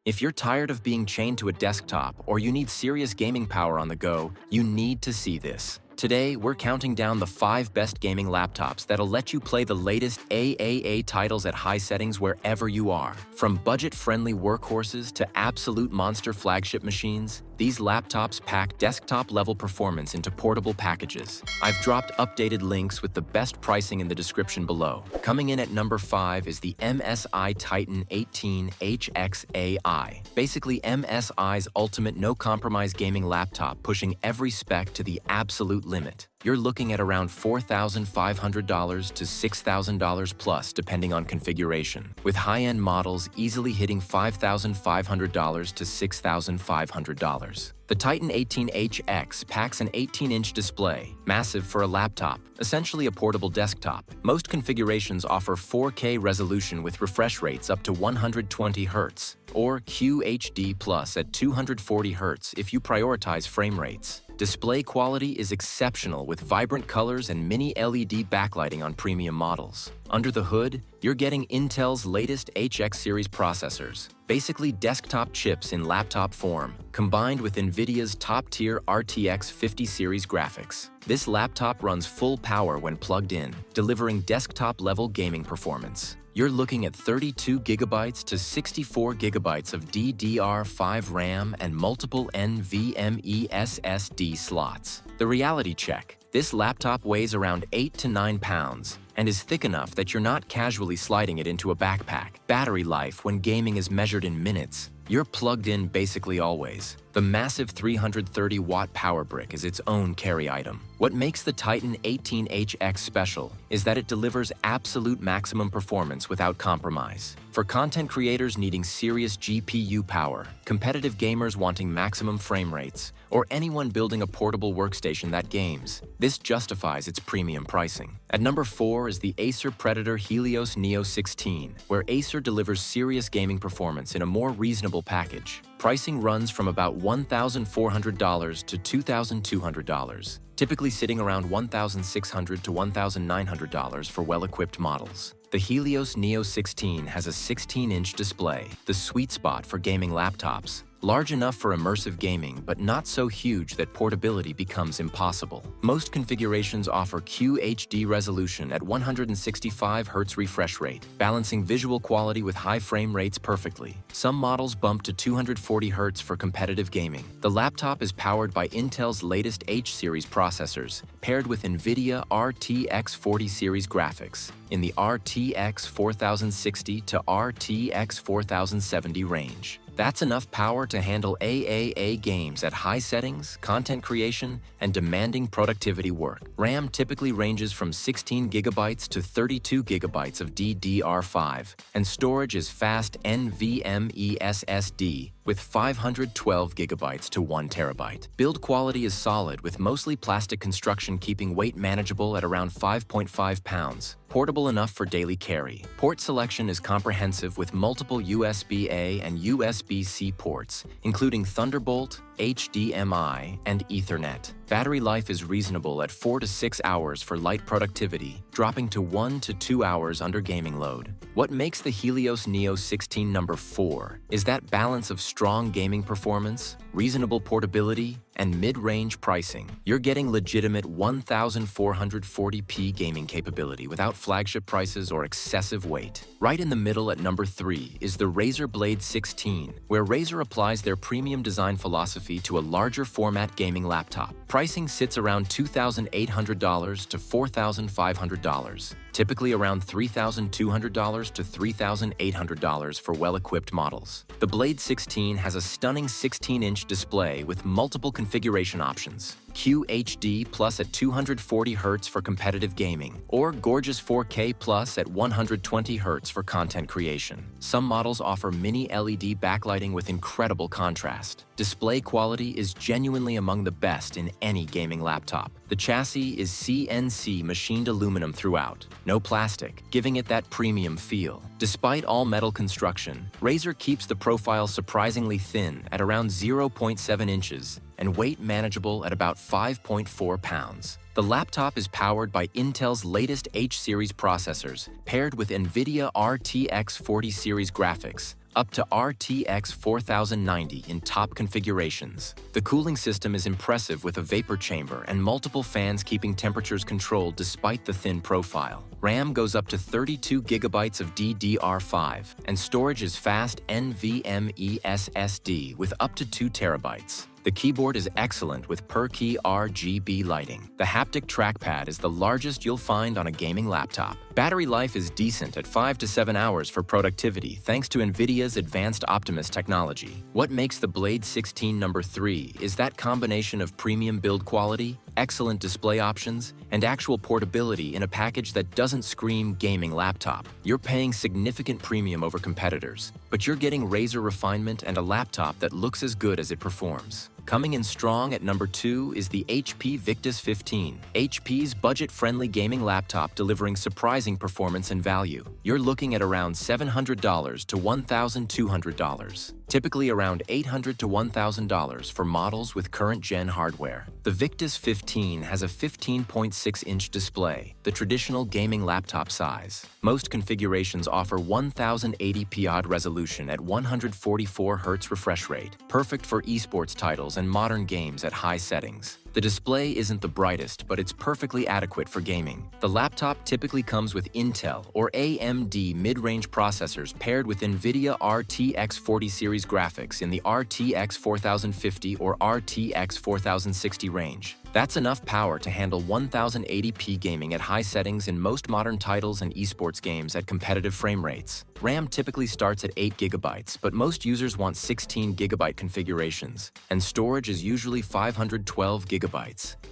If you're tired of being chained to a desktop or you need serious gaming power on the go, you need to see this. Today, we're counting down the 5 best gaming laptops that'll let you play the latest AAA titles at high settings wherever you are. From budget-friendly workhorses to absolute monster flagship machines, these laptops pack desktop-level performance into portable packages. I've dropped updated links with the best pricing in the description below. Coming in at number 5 is the MSI Titan 18HXAI. Basically, MSI's ultimate no-compromise gaming laptop, pushing every spec to the absolute limit. You're looking at around $4,500 to $6,000 plus, depending on configuration, with high-end models easily hitting $5,500 to $6,500. The Titan 18HX packs an 18-inch display, massive for a laptop, essentially a portable desktop. Most configurations offer 4K resolution with refresh rates up to 120 Hz, or QHD Plus at 240 Hz if you prioritize frame rates. Display quality is exceptional with vibrant colors and mini LED backlighting on premium models. Under the hood, you're getting Intel's latest HX series processors, basically desktop chips in laptop form, combined with NVIDIA's top-tier RTX 50 series graphics. This laptop runs full power when plugged in, delivering desktop-level gaming performance. You're looking at 32 GB to 64 GB of DDR5 RAM and multiple NVMe SSD slots. The reality check: this laptop weighs around 8 to 9 pounds and is thick enough that you're not casually sliding it into a backpack. Battery life when gaming is measured in minutes. You're plugged in basically always. The massive 330-watt power brick is its own carry item. What makes the Titan 18HX special is that it delivers absolute maximum performance without compromise. For content creators needing serious GPU power, competitive gamers wanting maximum frame rates, or anyone building a portable workstation that games, this justifies its premium pricing. At number 4 is the Acer Predator Helios Neo 16, where Acer delivers serious gaming performance in a more reasonable package. Pricing runs from about $1,400 to $2,200, typically sitting around $1,600 to $1,900 for well-equipped models. The Helios Neo 16 has a 16-inch display, the sweet spot for gaming laptops. Large enough for immersive gaming, but not so huge that portability becomes impossible. Most configurations offer QHD resolution at 165 Hz refresh rate, balancing visual quality with high frame rates perfectly. Some models bump to 240 Hz for competitive gaming. The laptop is powered by Intel's latest H-series processors, paired with NVIDIA RTX 40 series graphics in the RTX 4060 to RTX 4070 range. That's enough power to handle AAA games at high settings, content creation, and demanding productivity work. RAM typically ranges from 16 GB to 32 GB of DDR5, and storage is fast NVMe SSD with 512 GB to 1 TB. Build quality is solid with mostly plastic construction, keeping weight manageable at around 5.5 pounds. Portable enough for daily carry. Port selection is comprehensive with multiple USB-A and USB-C ports, including Thunderbolt, HDMI, and Ethernet. Battery life is reasonable at 4 to 6 hours for light productivity, dropping to 1 to 2 hours under gaming load. What makes the Helios Neo 16 number 4 is that balance of strong gaming performance, reasonable portability, and mid-range pricing. You're getting legitimate 1440p gaming capability without flagship prices or excessive weight. Right in the middle at number 3 is the Razer Blade 16, where Razer applies their premium design philosophy to a larger format gaming laptop. Pricing sits around $2,800 to $4,500, typically around $3,200 to $3,800 for well-equipped models. The Blade 16 has a stunning 16-inch display with multiple configuration options. QHD Plus at 240 Hz for competitive gaming, or gorgeous 4K Plus at 120 Hz for content creation. Some models offer mini LED backlighting with incredible contrast. Display quality is genuinely among the best in any gaming laptop. The chassis is CNC machined aluminum throughout, no plastic, giving it that premium feel. Despite all metal construction, Razer keeps the profile surprisingly thin at around 0.7 inches and weight manageable at about 5.4 pounds. The laptop is powered by Intel's latest H-series processors, paired with NVIDIA RTX 40 series graphics, up to RTX 4090 in top configurations. The cooling system is impressive with a vapor chamber and multiple fans keeping temperatures controlled despite the thin profile. RAM goes up to 32 GB of DDR5, and storage is fast NVMe SSD with up to 2 TB. The keyboard is excellent with per-key RGB lighting. The haptic trackpad is the largest you'll find on a gaming laptop. Battery life is decent at 5 to 7 hours for productivity thanks to NVIDIA's advanced Optimus technology. What makes the Blade 16 No. 3 is that combination of premium build quality, excellent display options, and actual portability in a package that doesn't scream gaming laptop. You're paying significant premium over competitors, but you're getting Razer refinement and a laptop that looks as good as it performs. Coming in strong at number 2 is the HP Victus 15, HP's budget-friendly gaming laptop delivering surprising performance and value. You're looking at around $700 to $1,200, typically around $800 to $1,000 for models with current-gen hardware. The Victus 15 has a 15.6-inch display, the traditional gaming laptop size. Most configurations offer 1080p odd resolution at 144 Hz refresh rate, perfect for esports titles and modern games at high settings. The display isn't the brightest, but it's perfectly adequate for gaming. The laptop typically comes with Intel or AMD mid-range processors paired with NVIDIA RTX 40 series graphics in the RTX 4050 or RTX 4060 range. That's enough power to handle 1080p gaming at high settings in most modern titles and esports games at competitive frame rates. RAM typically starts at 8 GB, but most users want 16 GB configurations, and storage is usually 512 GB.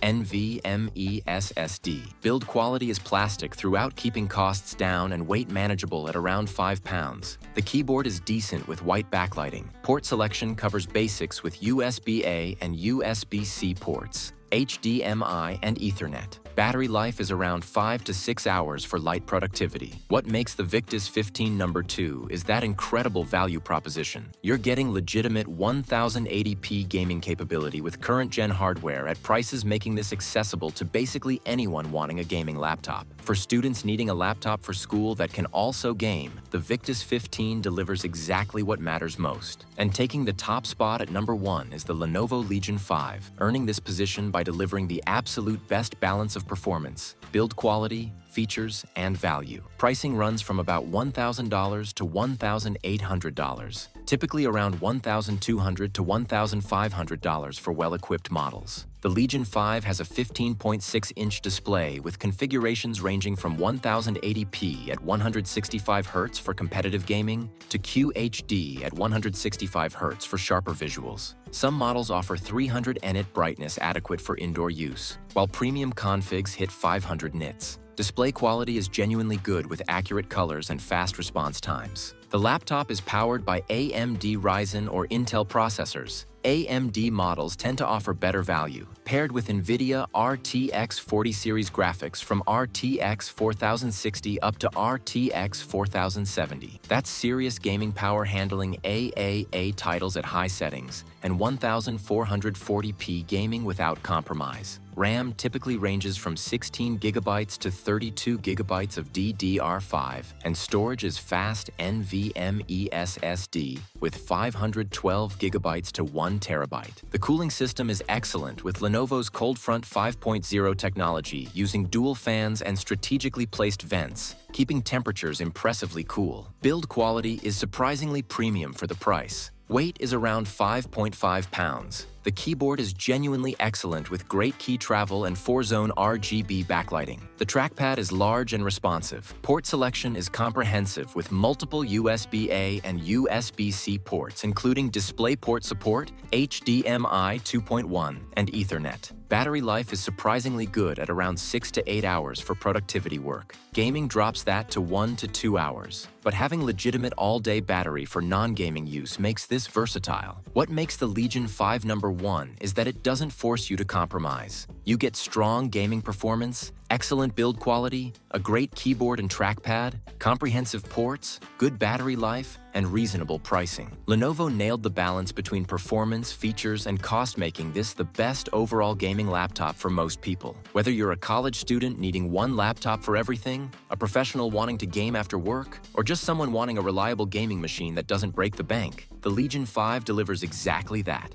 NVMe SSD. Build quality is plastic throughout, keeping costs down and weight manageable at around 5 pounds. The keyboard is decent with white backlighting. Port selection covers basics with USB-A and USB-C ports, HDMI, and Ethernet. Battery life is around 5 to 6 hours for light productivity. What makes the Victus 15 No. 2 is that incredible value proposition. You're getting legitimate 1080p gaming capability with current-gen hardware at prices making this accessible to basically anyone wanting a gaming laptop. For students needing a laptop for school that can also game, the Victus 15 delivers exactly what matters most. And taking the top spot at number 1 is the Lenovo Legion 5, earning this position by delivering the absolute best balance of performance, build quality, features, and value. Pricing runs from about $1,000 to $1,800, typically around $1,200 to $1,500 for well-equipped models. The Legion 5 has a 15.6-inch display with configurations ranging from 1080p at 165 Hz for competitive gaming to QHD at 165 Hz for sharper visuals. Some models offer 300 nit brightness adequate for indoor use, while premium configs hit 500 nits. Display quality is genuinely good with accurate colors and fast response times. The laptop is powered by AMD Ryzen or Intel processors. AMD models tend to offer better value, paired with NVIDIA RTX 40 series graphics from RTX 4060 up to RTX 4070. That's serious gaming power handling AAA titles at high settings and 1440p gaming without compromise. RAM typically ranges from 16 GB to 32 GB of DDR5, and storage is fast NVMe SSD with 512 GB to 1 TB. The cooling system is excellent with Lenovo's Coldfront 5.0 technology using dual fans and strategically placed vents, keeping temperatures impressively cool. Build quality is surprisingly premium for the price. Weight is around 5.5 pounds. The keyboard is genuinely excellent with great key travel and 4-zone RGB backlighting. The trackpad is large and responsive. Port selection is comprehensive with multiple USB-A and USB-C ports, including DisplayPort support, HDMI 2.1, and Ethernet. Battery life is surprisingly good at around 6 to 8 hours for productivity work. Gaming drops that to 1 to 2 hours. But having legitimate all-day battery for non-gaming use makes this versatile. What makes the Legion 5 No. one is that it doesn't force you to compromise. You get strong gaming performance, excellent build quality, a great keyboard and trackpad, comprehensive ports, good battery life, and reasonable pricing. Lenovo nailed the balance between performance, features, and cost, making this the best overall gaming laptop for most people. Whether you're a college student needing one laptop for everything, a professional wanting to game after work, or just someone wanting a reliable gaming machine that doesn't break the bank, the Legion 5 delivers exactly that.